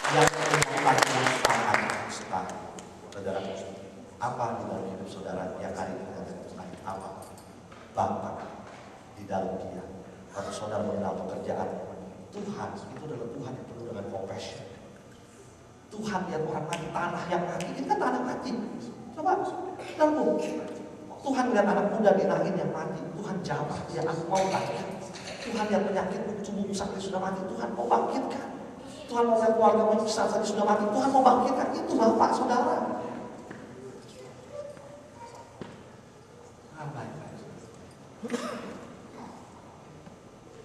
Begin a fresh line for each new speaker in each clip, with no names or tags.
yang menyatakan sangat mustahil. Saudara, apa di dalam hidup saudara yang hari ini adalah mustahil? Apa? Bapa di dalam dia. Kalau saudara mengenal pekerjaan Tuhan, itu adalah Tuhan yang penuh dengan compassion. Tuhan yang orang mati, tanah yang mati, ini kan tanah mati. Coba, lalu Tuhan lihat anak muda dinahin yang mati, Tuhan jawab, ya aku mau bangkit. Tuhan yang penyakit tubuhmu sakit sudah mati, Tuhan mau bangkitkan. Tuhan mau lihat keluargamu saat sudah mati, Tuhan mau bangkitkan. Itu Bapak saudara.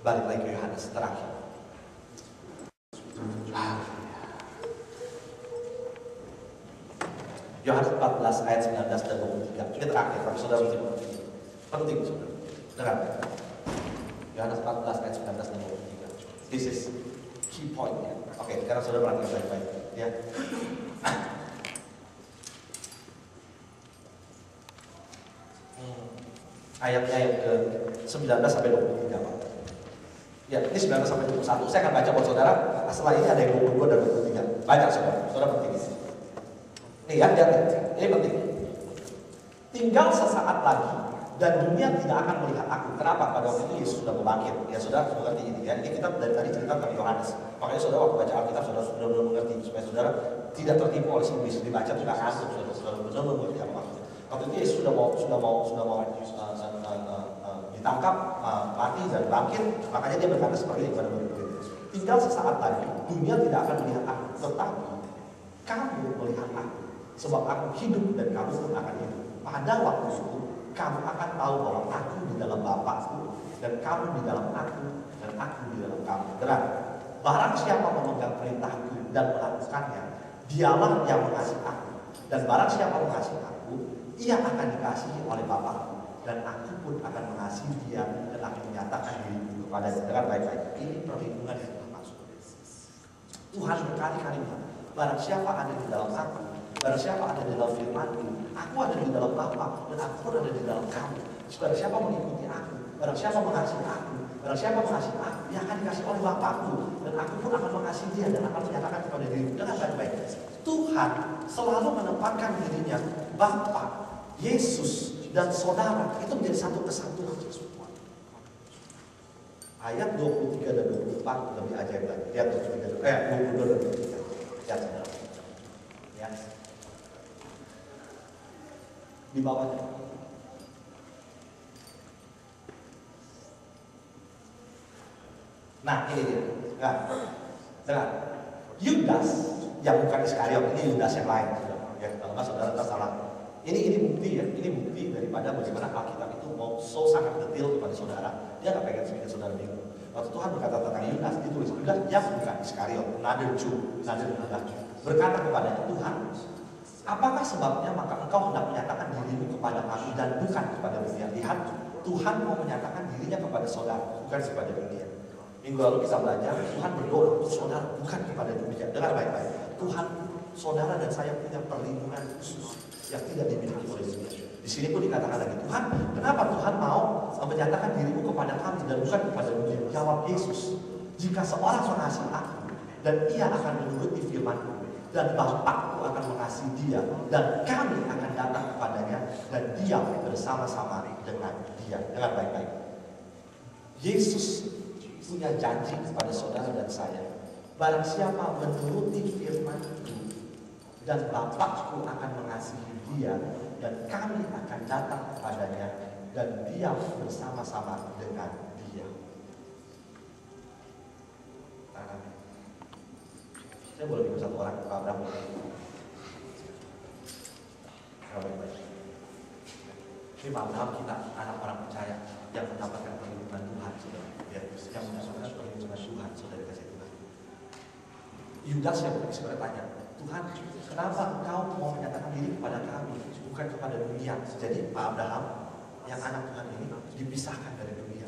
Balik lagi ke Yohanes terakhir. Yohanes 14 ayat 19 dan 23. Ini terakhir, tapi saudara penting saudara. Dengar. Yohanes 14 ayat 19 dan 23. This is key point ya. Oke, sekarang saudara perhatikan baik-baik ya. Ayatnya yang ke 19 sampai 23 Pak. Ya, ini 19 sampai 21. Saya akan baca buat saudara. Setelah ini ada yang 22 dan 23. Banyak saudara. Saudara penting ini. Nih ya, lihat. Ini penting. Tinggal sesaat lagi dan dunia tidak akan melihat aku. Kenapa? Pada waktu itu Yesus sudah bangkit. Ya saudara mengerti ini ya. Ini kita dari tadi cerita tentang Yohanes. Makanya saudara waktu baca Alkitab saudara sudah mengerti supaya saudara tidak tertipu oleh simbol dibaca tidak ngantuk. Saudara benar mengerti apa maksudnya. Waktu itu Yesus sudah mau ditangkap, mati dan bangkit. Makanya dia berkata seperti ini pada murid-murid. Tinggal sesaat lagi dunia tidak akan melihat aku, tetapi kamu melihat aku. Sebab aku hidup dan kamu pun akan hidup. Pada waktu itu kamu akan tahu bahwa aku di dalam Bapakku dan kamu di dalam aku dan aku di dalam kamu. Gerak. Barang siapa memegang perintahku dan melakukannya, dialah yang mengasihi aku. Dan barang siapa mengasihi aku, ia akan dikasihi oleh Bapakku. Dan aku pun akan mengasihi dia dan akan menyatakan diriku kepada dia. Dengar baik-baik. Ini perlindungan yang Tuhan maksud. Tuhan berkali-kali bilang, barang siapa ada di dalam aku, barang siapa ada di dalam firman-Ku, aku ada di dalam Bapa dan aku pun ada di dalam kamu. Barang siapa mengikuti aku, barang siapa mengasihi aku, barang siapa mengasihi aku, dia akan dikasihi oleh Bapakku dan aku pun akan mengasihi dia dan akan menyatakan kepada diriku. Dengar baik-baik. Tuhan selalu menempatkan dirinya Bapa, Yesus dan saudara itu menjadi satu kesatuan. Ayat 23 dan 24 lebih ajaib lagi. Lihat 22 dan 23. Lihat saudara. Ya. Di bawahnya. Nah ini dia. Dengar. Yudas yang bukan Iskariot, ini Yudas yang lain. Ya, kalau nggak saudara salah. Ini bukti ya. Ini bukti daripada bagaimana Alkitab itu mau so sangat detail kepada saudara. Dia nggak pengen bikin saudara bingung. Waktu Tuhan berkata tentang Yudas, ditulis Yudas yang bukan Iskariot, another Jew, berkata kepada Tuhan, apakah sebabnya maka engkau hendak menyatakan dirimu kepada kami dan bukan kepada dunia? Lihat, Tuhan mau menyatakan dirinya kepada saudara, bukan kepada dunia. Minggu lalu kita belajar, Tuhan berdoa untuk saudara, bukan kepada dunia. Dengar baik-baik. Tuhan, saudara dan saya punya perlindungan khusus yang tidak dimiliki oleh dunia. Di sini pun dikatakan lagi, Tuhan, kenapa Tuhan mau menyatakan dirimu kepada kami dan bukan kepada dunia? Jawab Yesus, jika seorang mengasihi aku dan ia akan menuruti firman-Ku dan Bapakku akan mengasihi dia dan kami akan datang kepadanya dan diam bersama-sama dengan dia. Dengar baik-baik. Yesus punya janji kepada saudara dan saya. Barang siapa menuruti firman-Ku dan Bapakku akan mengasihi dia dan kami akan datang kepadanya dan diam bersama-sama dengan dia. Saya boleh bikin satu orang Pak Abraham. Ini Pak Abraham kita anak orang percaya yang mendapatkan perlindungan Tuhan, saudara. Ya, yang mendapatkan perlindungan Tuhan, saudara kasih Tuhan. Yudas yang sebenarnya tanya, Tuhan, kenapa engkau mau menyatakan diri kepada kami, bukan kepada dunia? Jadi Pak Abraham, yang anak Tuhan ini, dipisahkan dari dunia.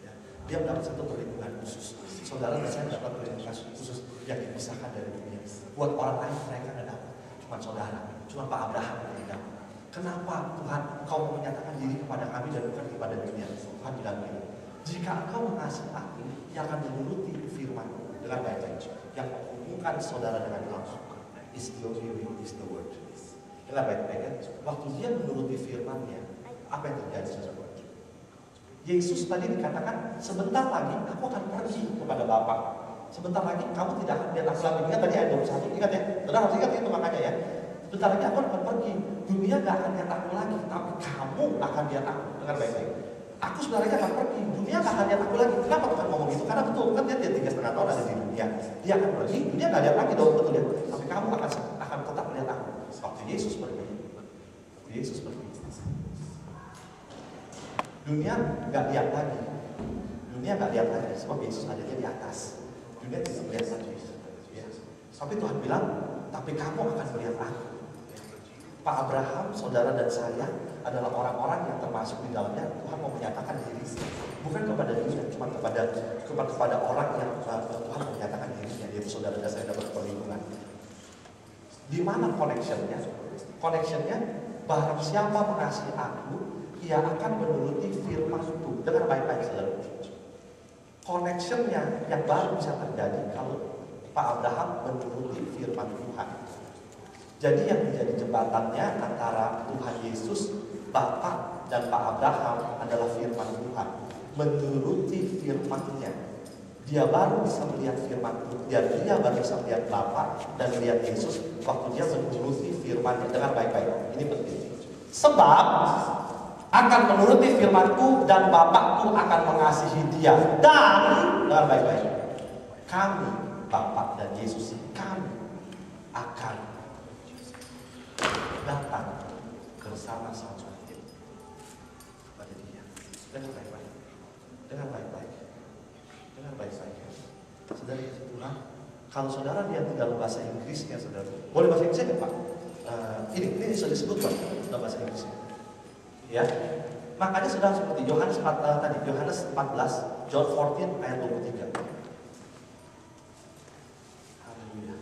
Ya. Dia mendapat satu perlindungan khusus. Saudara dan saya mendapat perlindungan khusus yang dipisahkan dari dunia. Buat orang lain mereka tidak dapat. Cuma saudara, cuma Pak Abraham yang dapat. Kenapa Tuhan engkau mau menyatakan diri kepada kami dan bukan kepada dunia? Tuhan bilang begini, jika engkau mengasihi aku, yang akan menuruti firman-Ku dengan baik-baik, yang menyatukan saudara dengan Allah. Is the only way, is the word. Dengar baik-baik ya. Waktu dia menuruti firman-Nya, apa yang terjadi saudara? Yesus tadi dikatakan, sebentar lagi aku akan pergi kepada Bapa. Sebentar lagi kamu tidak akan lihat aku lagi. Ingat tadi ayat 21, ingat ya. Saudara harus ingat itu makanya ya. Sebentar lagi aku akan pergi. Dunia gak akan lihat aku lagi, tapi kamu akan lihat aku. Dengar baik-baik. Aku sebenarnya akan pergi. Dunia gak akan lihat aku lagi. Kenapa Tuhan ngomong gitu? Karena betul kan dia 3,5 tahun ada di dunia. Dia akan pergi, dunia gak lihat lagi dong, betul ya. Tapi kamu akan tetap melihat aku. Waktu Yesus pergi. Yesus pergi. Dunia gak lihat lagi. Dunia gak lihat lagi. Sebab Yesus adanya di atas. Dunia tidak melihat lagi. Ya. Tapi Tuhan bilang, tapi kamu akan melihat aku. Pak Abraham, saudara dan saya adalah orang-orang yang termasuk di dalamnya. Tuhan mau menyatakan diri, bukan kepada dunia, cuma kepada orang yang Tuhan mau menyatakan dirinya, yaitu saudara dan saya dapat perlindungan. Di mana connectionnya? Connectionnya, barang siapa mengasihi aku, ia akan menuruti firman-Ku. Dengar baik-baik saudara. Connectionnya yang baru bisa terjadi kalau Pak Abraham menuruti firman Tuhan. Jadi yang menjadi jembatannya antara Tuhan Yesus, Bapa dan Pak Abraham adalah firman Tuhan. Menuruti firman-Nya, dia baru bisa melihat firman Tuhan. Dia baru bisa melihat Bapa dan melihat Yesus waktu dia menuruti firman-Nya. Dengar baik-baik, ini penting. Sebab akan menuruti firman-Ku dan Bapa-Ku akan mengasihi dia. Dan dengar baik-baik, kami, Bapa dan Yesus, kami akan datang bersama-sama pada dia. Dengar baik-baik. Dengar baik-baik. Dengar baik-baik. Saudara Tuhan, kalau saudara lihat di dalam bahasa Inggrisnya, saudara, boleh bahasa Inggrisnya Pak? Ini sudah disebut Pak dalam bahasa Inggrisnya. Ya, makanya saudara seperti Yohanes 14, John 14 ayat 23. Haleluya.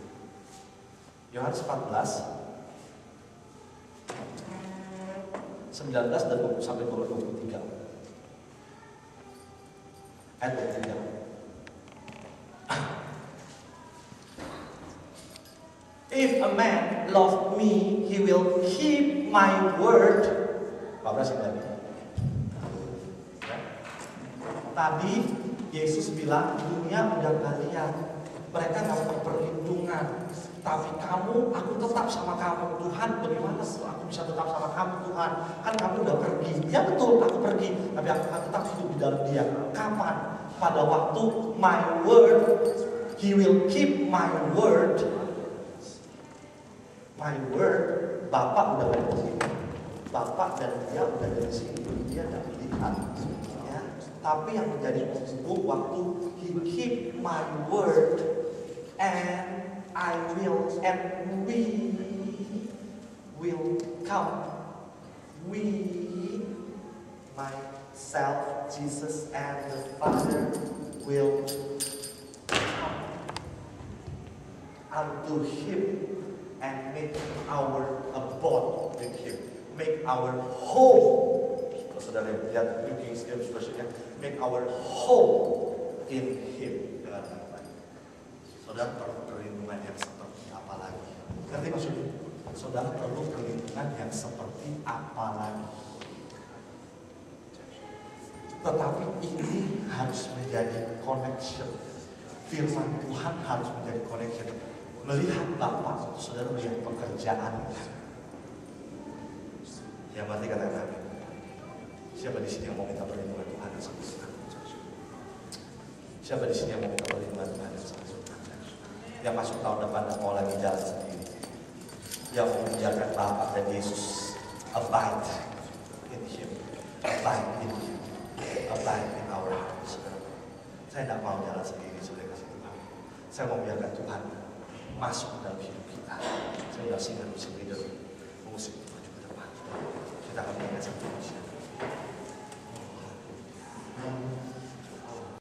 Yohanes 14 19 dan 20 sampai 23. Ayat 23. If a man love me, he will keep my word. 14 lagi. Tadi Yesus bilang dunia udah gak lihat, mereka dapat perlindungan. Tapi kamu, aku tetap sama kamu. Tuhan, bagaimana aku bisa tetap sama kamu Tuhan? Kan kamu udah pergi. Ya betul, aku pergi. Tapi aku akan tetap hidup di dalam dia. Kapan? Pada waktu my word, he will keep my word. My word, Bapak udah ada di sini. Bapak dan dia udah ada di sini. Dia udah melihat. Ya. Tapi yang menjadi penghubung waktu he keep my word and I will, and we will come. We, myself, Jesus, and the Father will come unto Him and make our abode with Him, make our home. Kalau saudara lihat New King James Version-nya, make our home in Him. Saudara perlu perlindungan yang seperti apa lagi? Ngerti maksudnya? Saudara perlu perlindungan yang seperti apa lagi? Tetapi ini harus menjadi connection. Firman Tuhan harus menjadi connection. Melihat Bapa, saudara melihat pekerjaan. Ya, berarti katakan amin. Siapa di sini yang mau minta perlindungan Tuhan yang sempurna? Siapa di sini yang mau minta perlindungan Tuhan yang sempurna? Yang masuk tahun depan dan mau lagi jalan sendiri, yang mau menjaga Bapa dan Yesus, abide in Him, abide in Him, abide in our hearts. Saya tidak mau jalan sendiri, sudah kasih Tuhan. Saya mau biarkan Tuhan masuk dalam hidup kita. Saya sudah singkat musik leader, musik maju ke depan. Kita akan mendengar satu musik.